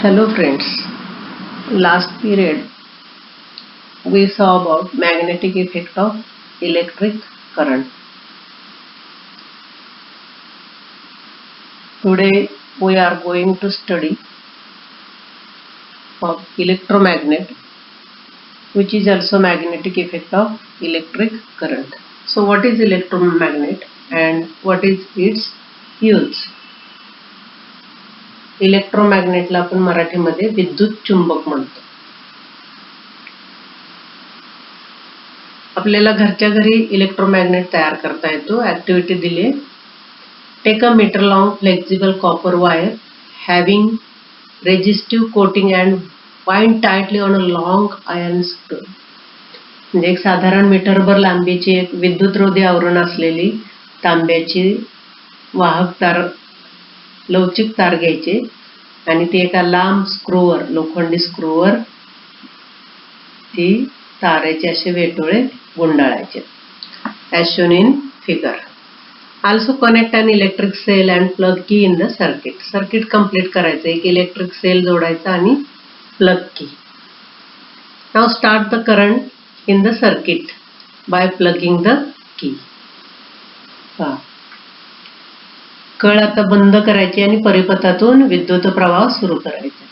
Hello friends, last period we saw about magnetic effect of electric current. Today we are going to study of electromagnet, which is also magnetic effect of electric current. So what is electromagnet and what is its use? इलेक्ट्रोमॅग्नेटला आपण मराठीमध्ये विद्युत चुंबक म्हणतो. आपल्याला घरच्या घरी electromagnet तयार करता येतो. ऍक्टिव्हिटी दिली. Take a metre long flexible copper wire having resistive coating and bind tightly on a long iron screw. म्हणजे एक साधारण मीटरभर लांबीची एक विद्युतरोधी आवरण असलेली तांब्याची वाहक तार लवचिक तार घ्यायचे आणि ती एका लांब स्क्रूवर लोखंडी स्क्रूवर ती तारेचे असे वेटोळे गुंडाळायचे. As shown in figure. Also connect an electric cell and plug key in the circuit. Circuit complete करायचं. एक इलेक्ट्रिक सेल जोडायचा आणि plug key. Now start the current in the circuit by plugging the key. कळ आता बंद करायची आणि परिपथातून विद्युत प्रवाह सुरू करायचा.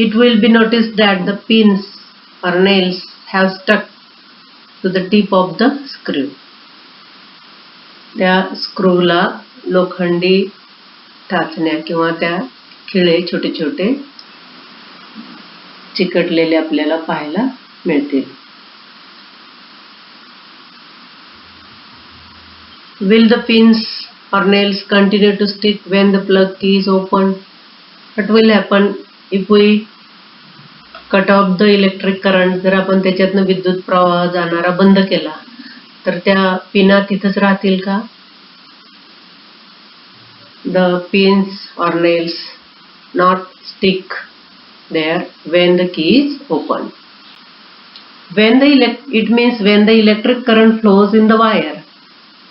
It will be notice that the pins or nails have stuck to the tip of the screw. त्या स्क्रूला लोखंडी टाचण्या किंवा त्या खिळे छोटे छोटे चिकटलेले आपल्याला पाहायला मिळतील. Will the pins or nails continue to stick when the plug key is opened? What will happen if we cut off the electric current? जर आपण त्याच्यातनं विद्युत प्रवाह जाणारा बंद केला तर त्या पिना तिथंच राहतील का? The pins or nails not stick there when the key is open. It means when the electric current flows in the wire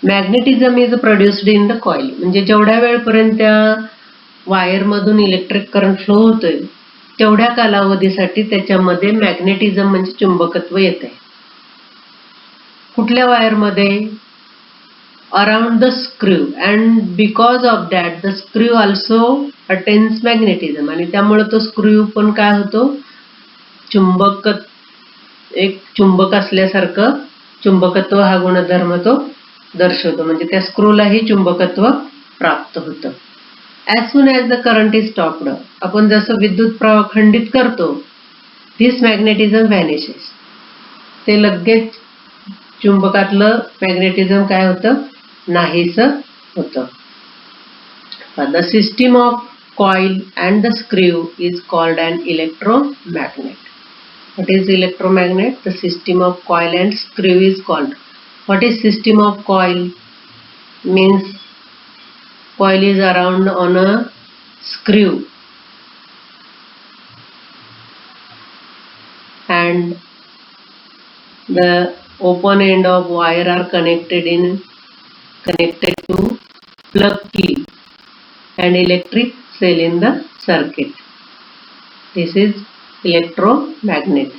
magnetism is produced in the coil. म्हणजे जेवढ्या वेळपर्यंत त्या वायर मधून इलेक्ट्रिक करंट फ्लो होतोय तेवढ्या कालावधीसाठी त्याच्यामध्ये magnetism म्हणजे चुंबकत्व येते. कुठल्या वायरमध्ये? Around the screw and because of that the screw also attains magnetism. आणि त्यामुळे तो स्क्रू पण काय होतो? एक चुंबक असल्यासारखं चुंबकत्व हा गुणधर्म तो दर्शवतो. म्हणजे त्या स्क्रूलाही चुंबकत्व प्राप्त होतं. As soon as the current is stopped, आपण जसं विद्युत प्रवाह खंडित करतो this magnetism vanishes. ते लगेच चुंबकातलं मॅग्नेटिझम काय होतं? नाहीसं होतं. The system of coil and the screw is called an electromagnet. What is electromagnet? The system of coil and screw is called. What is system of coil? Means coil is around on a screw and the open end of wire are connected to plug key and electric cell in the circuit. This is electromagnet.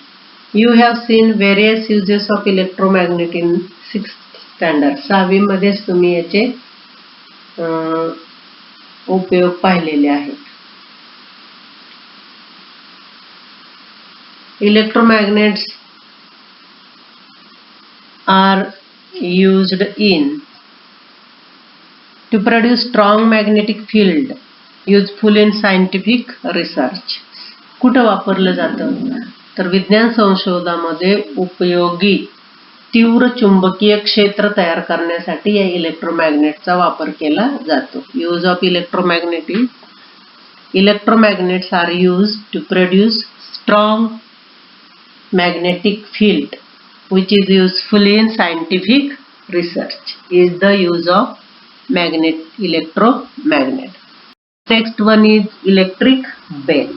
You have seen various uses of electromagnet in 6th standard. 6वी मध्येच तुम्ही याचे उपयोग पाहिलेले आहेत. Electromagnets R used in to produce strong magnetic field useful in scientific research. कुठं वापरलं जातं? तर विज्ञान संशोधनामध्ये उपयोगी तीव्र चुंबकीय क्षेत्र तयार करण्यासाठी या इलेक्ट्रोमॅग्नेटचा वापर केला जातो. Use of electromagnet is electromagnets are used to produce strong magnetic field which is useful in scientific research is the use of electromagnet. Next one is electric bell.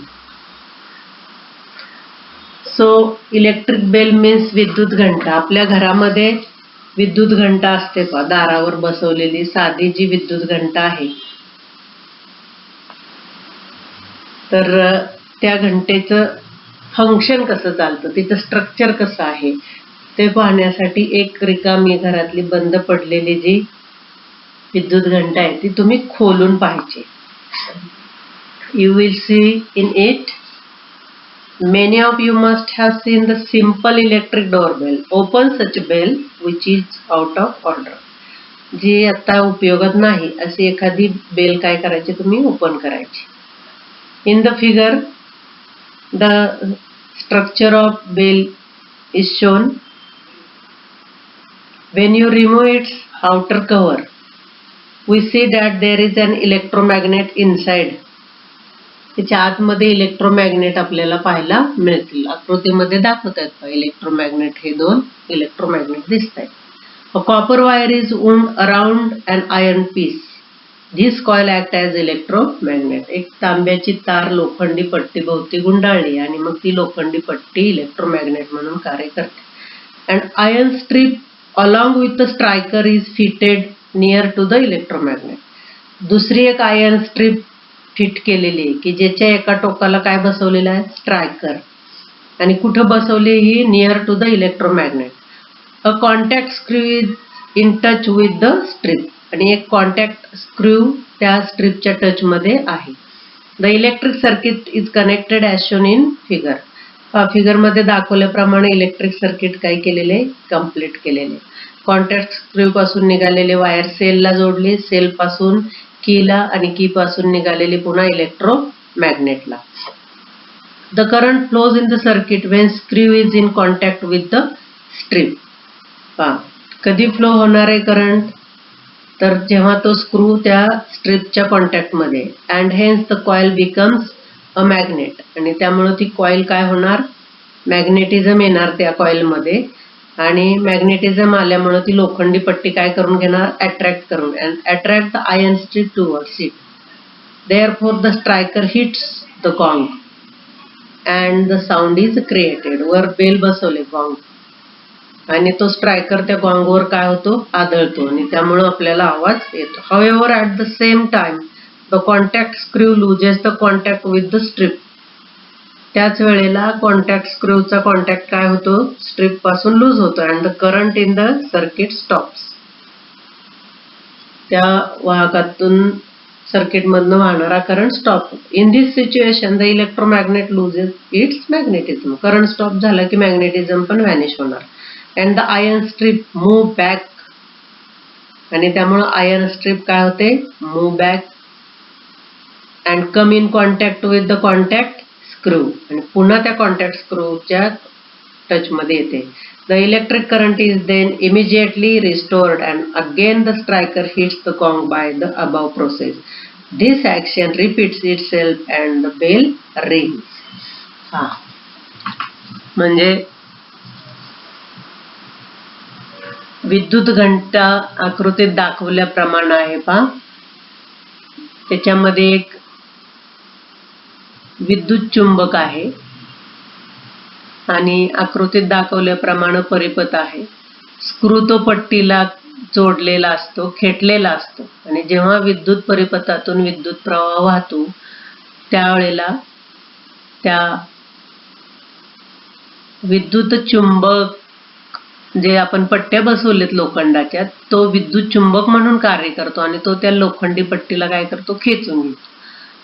So electric bell means विद्युत घंटा. आपल्या घरामध्ये विद्युत घंटा असते पहा, दारावर बसवलेली साधी जी विद्युत घंटा आहे तर त्या घंटेचं फंक्शन कसं चालतं, तिचं स्ट्रक्चर कसं आहे ते पाहण्यासाठी एक रिकामी घरातली बंद पडलेली जी विद्युत घंटा आहे ती तुम्ही खोलून पाहायची. You will see in it. Many of you must have seen the simple electric doorbell. Open such bell which is out of order. जी आता उपयोगात नाही अशी एखादी बेल काय करायची, तुम्ही ओपन करायची. In the figure, the structure of bell is shown. When you remove its outer cover, we see that there is an electromagnet inside. त्याच्या आतमध्ये इलेक्ट्रोमॅग्नेट आपल्याला पाहायला मिळतील. आकृतीमध्ये दाखवत आहेत पहा इलेक्ट्रोमॅग्नेट, हे दोन इलेक्ट्रोमॅग्नेट दिसत आहेत. A copper wire is wound around an iron piece. This coil act as electromagnet. एक तांब्याची तार लोखंडी पट्टी भोवती गुंडाळली आणि मग ती लोखंडी पट्टी इलेक्ट्रोमॅग्नेट म्हणून कार्य करते. And iron strip along with the striker is fitted near to the electromagnet. दुसरी एक आयर्न स्ट्रीप फिट केलेली आहे की ज्याच्या एका टोकाला काय बसवलेलं आहे, स्ट्रायकर. आणि कुठं बसवली ही, near to the electromagnet. A contact screw is in touch with the strip. आणि एक कॉन्टॅक्ट स्क्रू त्या स्ट्रीपच्या टच मध्ये आहे. The electric circuit is connected as shown in figure. Figure मध्ये दाखवल्याप्रमाणे इलेक्ट्रिक सर्किट काय केलेले, कम्प्लीट केलेले. कॉन्टॅक्ट स्क्रू पासून निघालेले वायर सेलला जोडले, सेल पासून कीला आणि की पासून निघालेली पुन्हा इलेक्ट्रोमॅग्नेटला. The current flows in the circuit when screw is in contact with the strip. कधी फ्लो होणार आहे करंट, तर जेव्हा तो स्क्रू त्या स्ट्रीपच्या कॉन्टॅक्ट मध्ये. And hence the coil becomes a magnet. आणि त्यामुळे ती कॉइल काय होणार, मॅग्नेटिझम येणार त्या कॉइल मध्ये. आणि मॅग्नेटिझम आल्यामुळे ती लोखंडी पट्टी काय करून घेणार, अट्रॅक्ट करून, and attract the iron strip towards it. Therefore the striker hits the gong and the sound is created. वर बेल बसवले गॉंग आणि तो स्ट्रायकर त्या गॉंगवर काय होतो, आदळतो आणि त्यामुळे आपल्याला आवाज येतो. However at the same time the contact screw loses the contact with the strip. त्याच वेळेला कॉन्टॅक्ट स्क्रूचा कॉन्टॅक्ट काय होतो, स्ट्रीप पासून लूज होतो. And the current in the circuit stops. त्या वाहकातून सर्किट मधनं वाहणारा करंट स्टॉप होतो. In this situation the electromagnet loses its magnetism. Current stop झाला की मॅग्नेटिझम पण व्हॅनिश होणार. And the iron strip move back. आणि त्यामुळे आयर्न स्ट्रीप काय होते, move back and come in contact with the contact screw. आणि पुन्हा त्या कॉन्टॅक्ट स्क्रूच्या टच मध्ये येते. The electric current is then immediately restored and again the striker hits the gong by the above process. This action repeats itself and the bell rings. म्हणजे विद्युत घंटा आकृतीत दाखवल्याप्रमाणे आहे पहा. त्याच्यामध्ये एक विद्युत चुंबक आहे आणि आकृतीत दाखवल्याप्रमाणे परिपथ आहे. स्क्रू तो पट्टीला जोडलेला असतो, खेटलेला असतो. आणि जेव्हा विद्युत परिपथातून विद्युत प्रवाह वाहतो त्यावेळेला त्या विद्युत चुंबक जे आपण पट्ट्या बसवलेत लोखंडाच्या, तो विद्युत चुंबक म्हणून कार्य करतो आणि तो त्या लोखंडी पट्टीला काय करतो, खेचून घेतो.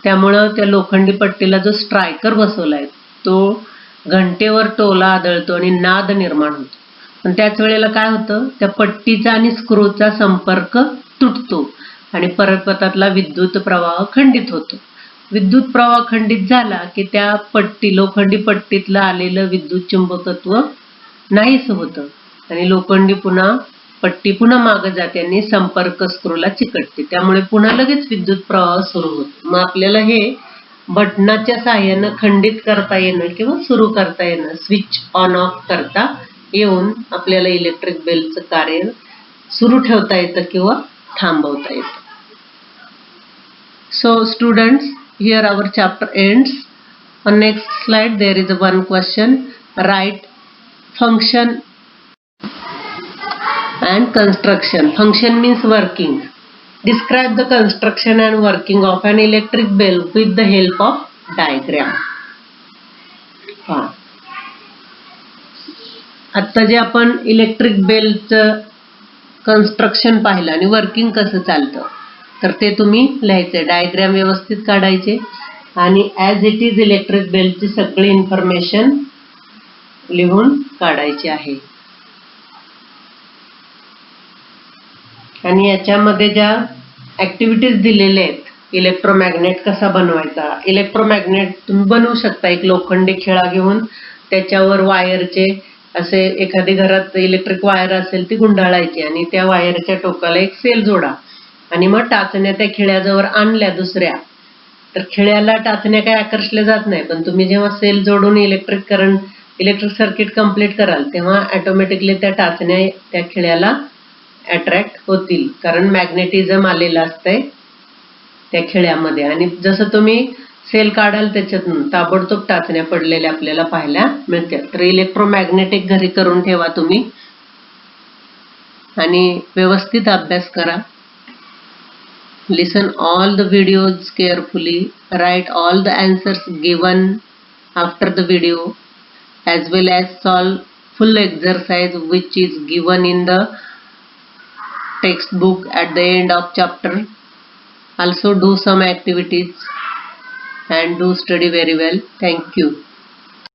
त्यामुळं त्या लोखंडी पट्टीला जो स्ट्रायकर बसवलाय तो घंटेवर टोला आदळतो आणि नाद निर्माण होतो. पण त्याच वेळेला काय होतं, त्या पट्टीचा आणि स्क्रूचा संपर्क तुटतो आणि परिपथातला विद्युत प्रवाह खंडित होतो. विद्युत प्रवाह खंडित झाला की त्या लोखंडी पट्टीतलं आलेलं विद्युत चुंबकत्व नाहीच होतं आणि लोखंडी पट्टी पुन्हा मागे जाते आणि संपर्क स्क्रूला चिकटते. त्यामुळे पुन्हा लगेच विद्युत प्रवाह सुरू होतो. मग आपल्याला हे बटनाच्या साहाय्यानं खंडित करता येणं किंवा सुरू करता येणं, स्विच ऑन ऑफ करता येऊन आपल्याला इलेक्ट्रिक बेलचं कार्य सुरू ठेवता येतं किंवा थांबवता येतं. So students, here our chapter ends. On next slide there is one question. Write function and construction. Function means working. Describe the construction and working of an electric bell with the help of diagram. आता जे आपण electric बेलचं construction पाहिलं आणि working कसं चालतं, तर ते तुम्ही लिहायचं. डायग्राम व्यवस्थित काढायचे आणि ॲज इट इज इलेक्ट्रिक बेलची सगळी इन्फॉर्मेशन लिहून काढायची आहे. आणि याच्यामध्ये ज्या ॲक्टिव्हिटीज दिलेल्या आहेत, इलेक्ट्रोमॅग्नेट कसा बनवायचा. इलेक्ट्रोमॅग्नेट तुम्ही बनवू शकता. एक लोखंडी खिळा घेऊन त्याच्यावर वायरचे असे, एखादी घरात इलेक्ट्रिक वायर असेल ती गुंडाळायची आणि त्या वायरच्या टोकाला एक सेल जोडा आणि मग टाचण्या त्या खिळ्याजवळ आणल्या दुसऱ्या, तर खिळ्याला टाचण्या काही आकर्षल्या जात नाही. पण तुम्ही जेव्हा सेल जोडून इलेक्ट्रिक सर्किट कंप्लीट कराल तेव्हा ऑटोमॅटिकली त्या टाचण्या त्या खिळ्याला अट्रॅक्ट होतील, कारण मॅग्नेटिझम आलेलं असतंय त्या खिळ्यामध्ये. आणि जसं तुम्ही सेल काढाल त्याच्यातून ताबडतोब टाचण्या पडलेल्या आपल्याला पाहायला मिळतात. तर इलेक्ट्रोमॅग्नेटिक घरी करून ठेवा तुम्ही आणि व्यवस्थित अभ्यास करा. Listen all the videos carefully. Write all the answers given after the video, as well as solve full exercise which is given in the textbook at the end of chapter. Also do some activities and do study very well. Thank you.